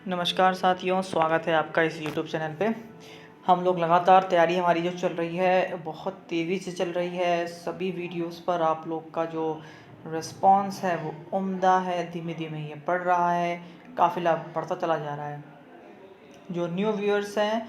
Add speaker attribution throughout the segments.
Speaker 1: नमस्कार साथियों, स्वागत है आपका इस यूट्यूब चैनल पे। हम लोग लगातार तैयारी हमारी जो चल रही है बहुत तेज़ी से चल रही है। सभी वीडियोस पर आप लोग का जो रिस्पांस है वो उम्दा है। धीमे धीमे ये बढ़ रहा है, काफ़िला बढ़ता चला जा रहा है। जो न्यू व्यूअर्स हैं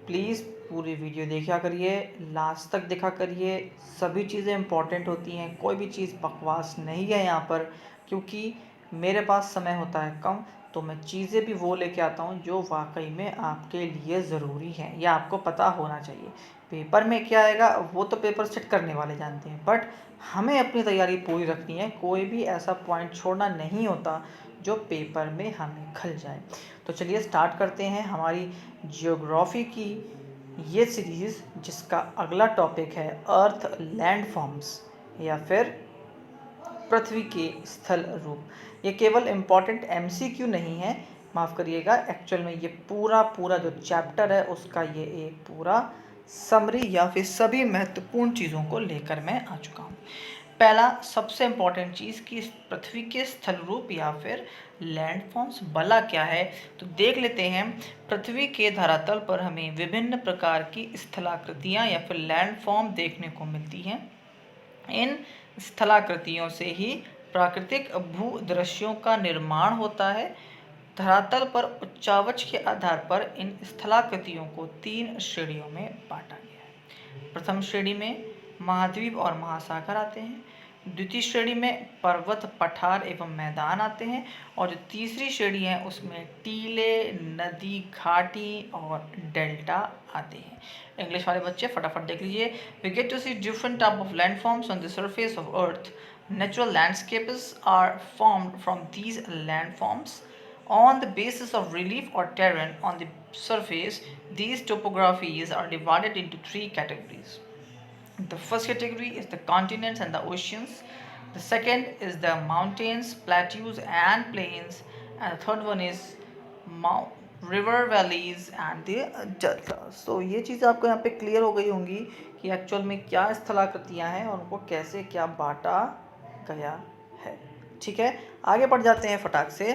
Speaker 1: प्लीज़ पूरी वीडियो देखा करिए, लास्ट तक देखा करिए। सभी चीज़ें इम्पॉर्टेंट होती हैं, कोई भी चीज़ बकवास नहीं है यहाँ पर। क्योंकि मेरे पास समय होता है कम, तो मैं चीज़ें भी वो लेके आता हूँ जो वाकई में आपके लिए ज़रूरी है या आपको पता होना चाहिए। पेपर में क्या आएगा वो तो पेपर सेट करने वाले जानते हैं, बट हमें अपनी तैयारी पूरी रखनी है। कोई भी ऐसा पॉइंट छोड़ना नहीं होता जो पेपर में हमें खल जाए। तो चलिए स्टार्ट करते हैं हमारी जियोग्राफी की ये सीरीज़, जिसका अगला टॉपिक है अर्थ लैंड फॉर्म्स या फिर पृथ्वी के स्थल रूप। ये केवल इम्पॉर्टेंट एमसीक्यू नहीं है, माफ़ करिएगा, एक्चुअल में ये पूरा जो चैप्टर है उसका ये एक पूरा समरी या फिर सभी महत्वपूर्ण चीज़ों को लेकर मैं आ चुका हूँ। पहला सबसे इम्पॉर्टेंट चीज़ कि पृथ्वी के स्थल रूप या फिर लैंडफॉर्म्स भला क्या है, तो देख लेते हैं। पृथ्वी के धरातल पर हमें विभिन्न प्रकार की स्थलाकृतियाँ या फिर लैंडफॉर्म देखने को मिलती हैं। इन स्थलाकृतियों से ही प्राकृतिक भूदृश्यों का निर्माण होता है। धरातल पर उच्चावच के आधार पर इन स्थलाकृतियों को 3 श्रेणियों में बांटा गया है। प्रथम श्रेणी में महाद्वीप और महासागर आते हैं। द्वितीय श्रेणी में पर्वत, पठार एवं मैदान आते हैं। और जो तीसरी श्रेणी है उसमें टीले, नदी, घाटी और डेल्टा आते हैं। इंग्लिश वाले बच्चे फटाफट देख लीजिए। We get to see different type of landforms on the surface of earth. Natural landscapes are formed from these landforms on the basis of relief or terrain on the surface. These topographies are divided into 3 categories. The first category is the continents and the oceans. The second is the mountains, plateaus and plains. And the third one is river valleys and the deltas. तो ये चीज़ आपको यहाँ पे clear हो गई होंगी कि actual में क्या स्थलाकृतियाँ हैं और उनको कैसे क्या बांटा गया है। ठीक है, आगे बढ़ जाते हैं फटाक से।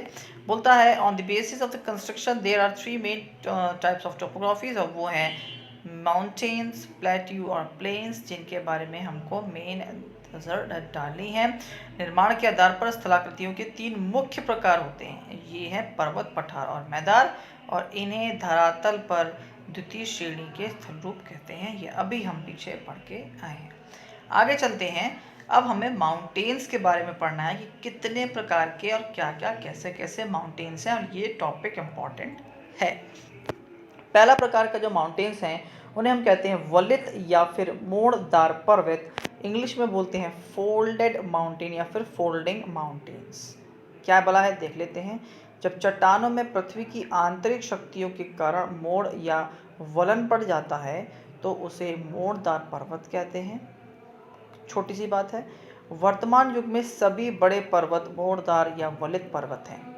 Speaker 1: बोलता है on the basis of the construction there are 3 main types of topographies, और वो हैं माउंटेन्स, प्लेट्यू और प्लेन्स, जिनके बारे में हमको मेन नज़र डालनी है। निर्माण के आधार पर स्थलाकृतियों के 3 मुख्य प्रकार होते हैं। ये हैं पर्वत, पठार और मैदान, और इन्हें धरातल पर द्वितीय श्रेणी के स्थल रूप कहते हैं। ये अभी हम पीछे पढ़ के आए हैं। आगे चलते हैं। अब हमें माउंटेन्स के बारे में पढ़ना है कि कितने प्रकार के और क्या क्या कैसे कैसे माउंटेन्स हैं, और ये टॉपिक इम्पॉर्टेंट है। पहला प्रकार का जो माउंटेन्स हैं उन्हें हम कहते हैं वलित या फिर मोड़दार पर्वत। इंग्लिश में बोलते हैं फोल्डेड माउंटेन या फिर फोल्डिंग माउंटेन्स। क्या बोला है देख लेते हैं। जब चट्टानों में पृथ्वी की आंतरिक शक्तियों के कारण मोड़ या वलन पड़ जाता है तो उसे मोड़दार पर्वत कहते हैं। छोटी सी बात है, वर्तमान युग में सभी बड़े पर्वत मोड़दार या वलित पर्वत हैं।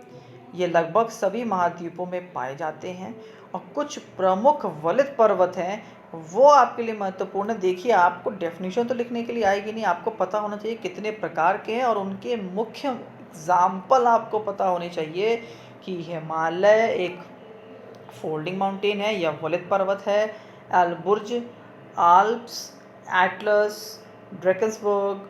Speaker 1: ये लगभग सभी महाद्वीपों में पाए जाते हैं। और कुछ प्रमुख वलित पर्वत हैं वो आपके लिए महत्वपूर्ण है। देखिए, आपको डेफिनेशन तो लिखने के लिए आएगी नहीं, आपको पता होना चाहिए कितने प्रकार के हैं और उनके मुख्य एग्जाम्पल आपको पता होने चाहिए। कि हिमालय एक फोल्डिंग माउंटेन है या वलित पर्वत है, एल्बुर्ज, Alps, Atlas, Drakensberg,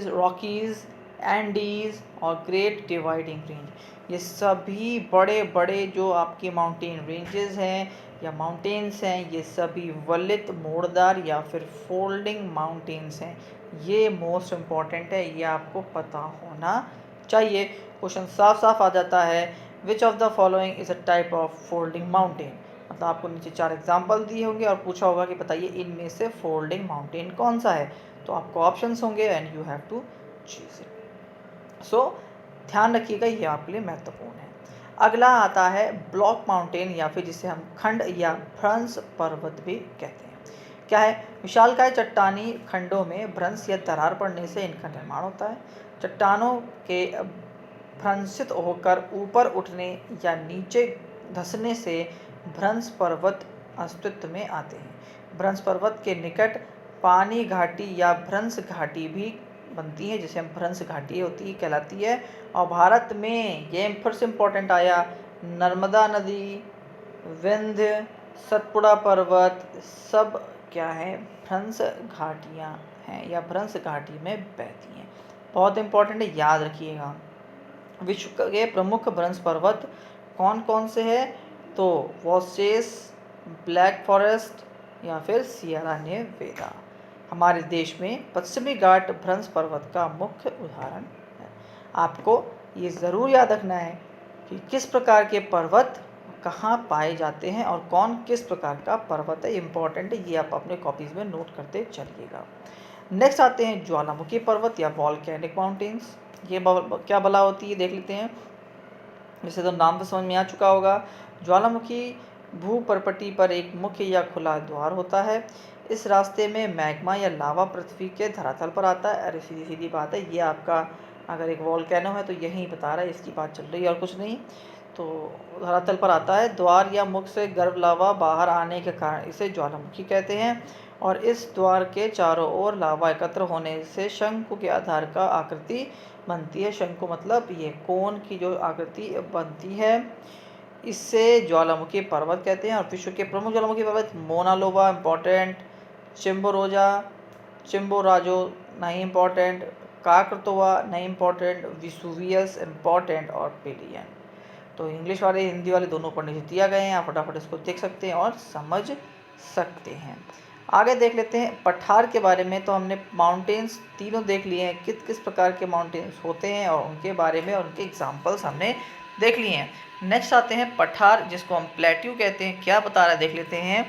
Speaker 1: Rockies, Andes और ग्रेट डिवाइडिंग रेंज, ये सभी बड़े बड़े जो आपके माउंटेन रेंजेस हैं या माउंटेन्स हैं, ये सभी वलित, मोड़दार या फिर फोल्डिंग माउंटेन्स हैं। ये मोस्ट इम्पॉर्टेंट है, ये आपको पता होना चाहिए। क्वेश्चन साफ साफ आ जाता है, which of the following is a type of folding mountain. मतलब आपको नीचे 4 एग्जाम्पल दिए होंगे और पूछा होगा कि बताइए इनमें से फोल्डिंग माउंटेन कौन सा है, तो आपको ऑप्शंस होंगे and you have to choose it. So ध्यान रखिएगा, ये आपके लिए महत्वपूर्ण है। अगला आता है ब्लॉक माउंटेन या फिर जिसे हम खंड या भ्रंश पर्वत भी कहते हैं। क्या है, विशालकाय चट्टानी खंडों में भ्रंश या दरार पड़ने से इनका निर्माण होता है। चट्टानों के भ्रंशित होकर ऊपर उठने या नीचे धंसने से भ्रंश पर्वत अस्तित्व में आते हैं। भ्रंश पर्वत के निकट पानी घाटी या भ्रंश घाटी भी बनती है, जिसे हम भ्रंश घाटी होती कहलाती है। और भारत में ये फिर से इम्पोर्टेंट आया, नर्मदा नदी, विंध्य, सतपुड़ा पर्वत, सब क्या है, भ्रंश घाटियाँ हैं या भ्रंश घाटी में बहती हैं। बहुत इंपॉर्टेंट है, याद रखिएगा। विश्व के प्रमुख भ्रंश पर्वत कौन कौन से हैं? तो वॉसेस, ब्लैक फॉरेस्ट या फिर सियरा नेवेदा। हमारे देश में पश्चिमी घाट भ्रंश पर्वत का मुख्य उदाहरण है। आपको ये ज़रूर याद रखना है कि किस प्रकार के पर्वत कहाँ पाए जाते हैं और कौन किस प्रकार का पर्वत है। इम्पॉर्टेंट है, ये आप अपने कॉपीज़ में नोट करते चलिएगा। नेक्स्ट आते हैं ज्वालामुखी पर्वत या वॉल्केनिक माउंटेन्स। ये क्या बला होती है देख लेते हैं। जैसे तो नाम से समझ में आ चुका होगा, ज्वालामुखी भूपर्पटी पर एक मुख्य या खुला द्वार होता है। इस रास्ते में मैग्मा या लावा पृथ्वी के धरातल पर आता है। अरे सीधी सीधी बात है, ये आपका अगर एक वॉल्केनो है तो यही बता रहा है, इसकी बात चल रही है और कुछ नहीं। तो धरातल पर आता है। द्वार या मुख से गर्भ लावा बाहर आने के कारण इसे ज्वालामुखी कहते हैं और इस द्वार के चारों ओर लावा एकत्र होने से शंकु के आधार का आकृति बनती है। शंकु मतलब ये कोन की जो आकृति बनती है, इससे ज्वालामुखी पर्वत कहते हैं। और विश्व के प्रमुख ज्वालामुखी पर्वत मोना लोबा इम्पॉर्टेंट, चिम्बोरोजा, चिम्बोराजो नहीं इम्पॉर्टेंट, काकरतोवा नहीं इम्पॉर्टेंट, विसुवियस इम्पॉर्टेंट और पेलियन। तो इंग्लिश वाले हिंदी वाले दोनों पढ़ने से दिया गए हैं, आप फटाफट इसको देख सकते हैं और समझ सकते हैं। आगे देख लेते हैं पठार के बारे में। तो हमने माउंटेन्स तीनों देख लिए हैं, किस किस प्रकार के माउंटेन्स होते हैं और उनके बारे में और उनके एग्जाम्पल्स हमने देख लिए हैं। नेक्स्ट आते हैं पठार, जिसको हम प्लेट्यू कहते हैं। क्या बता रहा है देख लेते हैं।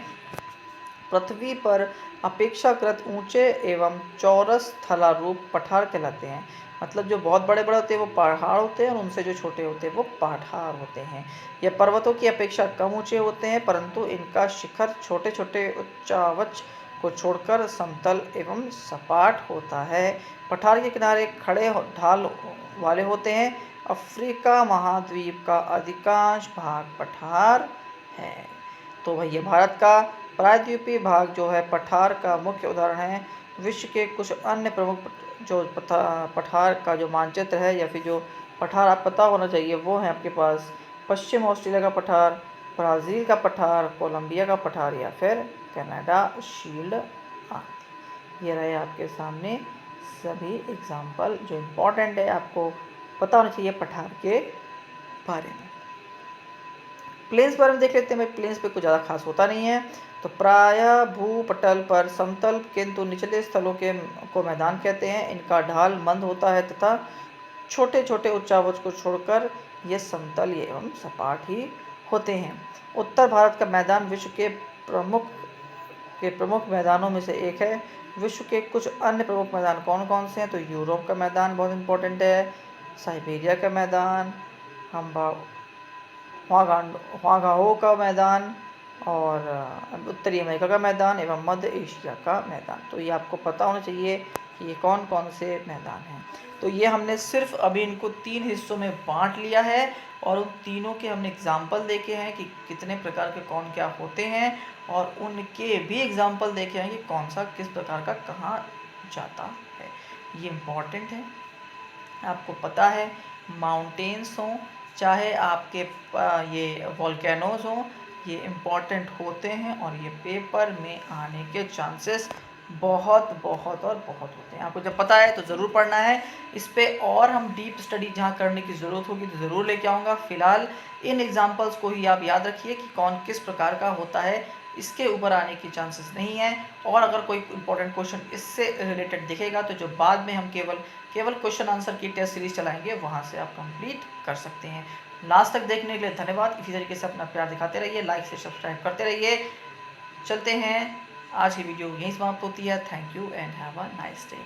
Speaker 1: पृथ्वी पर अपेक्षाकृत ऊंचे एवं चौरस थलारूप पठार कहलाते हैं। मतलब जो बहुत बड़े बड़े होते हैं वो पहाड़ होते हैं और उनसे जो छोटे होते हैं वो पठार होते हैं। ये पर्वतों की अपेक्षा कम ऊंचे होते हैं, परंतु इनका शिखर छोटे छोटे उच्चावच को छोड़कर समतल एवं सपाट होता है। पठार के किनारे खड़े ढाल वाले होते हैं। अफ्रीका महाद्वीप का अधिकांश भाग पठार है। तो भैया भारत का प्रायद्वीपीय भाग जो है पठार का मुख्य उदाहरण है। विश्व के कुछ अन्य प्रमुख जो पठार का जो मानचित्र है या फिर जो पठार आप पता होना चाहिए वो है आपके पास पश्चिम ऑस्ट्रेलिया का पठार, ब्राज़ील का पठार, कोलंबिया का पठार या फिर कनाडा शील्ड आदि। ये रहे आपके सामने सभी एग्जाम्पल जो इम्पोर्टेंट है, आपको पता होना चाहिए पठार के बारे में। प्लेन्स बारे में देख लेते हैं। भाई प्लेन्स पे कुछ ज़्यादा खास होता नहीं है। तो प्रायः भूपटल पर समतल किंतु निचले स्थलों को मैदान कहते हैं। इनका ढाल मंद होता है तथा छोटे छोटे उच्चावच को छोड़कर ये समतल एवं सपाट ही होते हैं। उत्तर भारत का मैदान विश्व के प्रमुख मैदानों में से एक है। विश्व के कुछ अन्य प्रमुख मैदान कौन कौन से हैं? तो यूरोप का मैदान बहुत इंपॉर्टेंट है, साइबेरिया का मैदान, ह्वागाहो का मैदान और उत्तरी अमेरिका का मैदान एवं मध्य एशिया का मैदान। तो ये आपको पता होना चाहिए कि ये कौन कौन से मैदान हैं। तो ये हमने सिर्फ अभी इनको 3 हिस्सों में बांट लिया है और उन तीनों के हमने एग्जाम्पल देखे हैं कि कितने प्रकार के कौन क्या होते हैं और उनके भी एग्जाम्पल देखे हैं कि कौन सा किस प्रकार का कहाँ जाता है। ये इम्पॉर्टेंट है, आपको पता है। माउंटेन्स हों चाहे आपके ये वॉल्केनोज हों, ये इम्पॉर्टेंट होते हैं और ये पेपर में आने के चांसेस बहुत बहुत और बहुत होते हैं। आपको जब पता है तो ज़रूर पढ़ना है इस पर, और हम डीप स्टडी जहाँ करने की ज़रूरत होगी तो ज़रूर लेके आऊँगा। फ़िलहाल इन एग्जाम्पल्स को ही आप याद रखिए कि कौन किस प्रकार का होता है, इसके ऊपर आने की चांसेस नहीं है। और अगर कोई इंपॉर्टेंट क्वेश्चन इससे रिलेटेड दिखेगा तो जो बाद में हम केवल क्वेश्चन आंसर की टेस्ट सीरीज चलाएंगे वहाँ से आप कंप्लीट कर सकते हैं। लास्ट तक देखने के लिए धन्यवाद। इसी तरीके से अपना प्यार दिखाते रहिए, लाइक से सब्सक्राइब करते रहिए। चलते हैं, आज की वीडियो यहीं समाप्त होती है। Thank you and have a nice day.